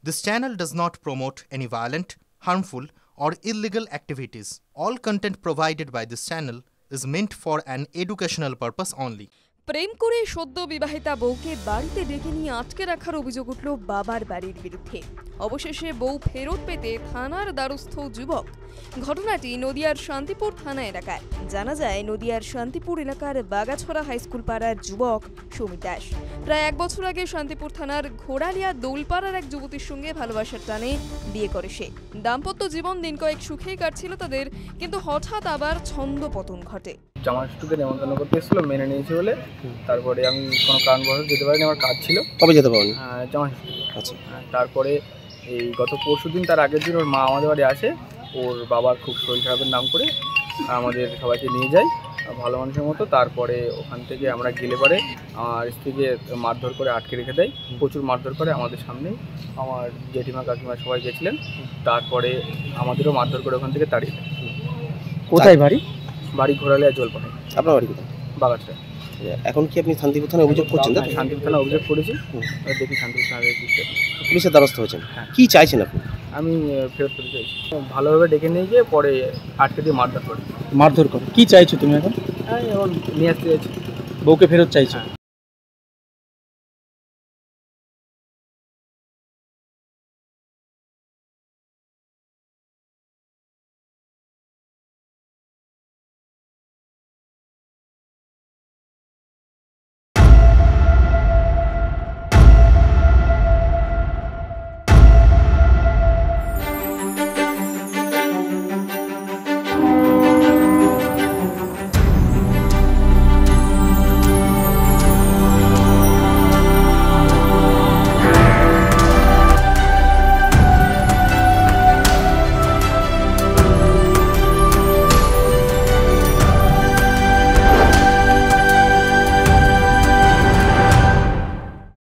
This channel does not promote any violent, harmful, or illegal activities. All content provided by this channel is meant for an educational purpose only. প্রেম করে সদ্য বিবাহিতা বউকে বাড়িতে ডেকে নিয়ে আটকে রাখার অভিযোগ উঠল বাবার বাড়ির বিরুদ্ধে। অবশেষে বউ ফেরত পেতে থানার দ্বারস্থ যুবক। ঘটনাটি নদিয়ার শান্তিপুর থানা এলাকায়। জানা যায় নদিয়ার শান্তিপুর এলাকার বাগাছড়া হাইস্কুল পাড়ার যুবক সমীর দাস প্রায় 1 বছর আগে শান্তিপুর থানার ঘোড়ালিয়া দোলপাড়ার এক যুবতীর সঙ্গে ভালোবাসার টানে বিয়ে করে সে। দাম্পত্য জীবন দিন কয়েক সুখেই কাটছিল তাদের, কিন্তু হঠাৎ আবার ছন্দপতন ঘটে। জামাইষষ্ঠীতে নেমন্তন্ন করতে এসেছিল, মেনে নিয়েছি বলে তারপরে আমি কোনো কারণবশত যেতে পারিনি, আমার কাজ ছিল। কবে যেতে পারেনি? জামাইষষ্ঠী। আচ্ছা। তারপরে এই গত পরশুদিন, তার আগের দিন ওর মা আমাদের বাড়ি আসে। ওর বাবার খুব শরীর খারাপের নাম করে আমাদের সবাইকে নিয়ে যায় ভালো মানুষের মতো। তারপরে ওখান থেকে আমরা গেলে পরে আমার স্ত্রীকে মারধর করে আটকে রেখে দেয়, প্রচুর মারধর করে আমাদের সামনেই। আমার জেঠিমা কাকিমা সবাই গেছিলেন, তারপরে আমাদেরও মারধর করে ওখান থেকে তাড়িয়ে দেয়। কোথায় বাড়ি? বাড়ি ঘোরালিয়া জলপাড়ে। আপনার বাড়ি কোথায়? বাগাছড়া। এখন কি আপনি শান্তিপুর থানায় অভিযোগ করছেন? শান্তিপুর থানায় অভিযোগ করেছি, দেখি শান্তিপুর থানায় পুলিশের দ্বারস্থ হয়েছেন। হ্যাঁ। কি চাইছেন আপনি? আমি ফেরত করতে চাইছি। ভালোভাবে ডেকে নিয়ে গিয়ে পরে আটকে দিয়ে মারধর করে। মারধর করে কি চাইছো তুমি এখন? এখন নিয়ে আসতে চাইছি, বউকে ফেরত চাইছো?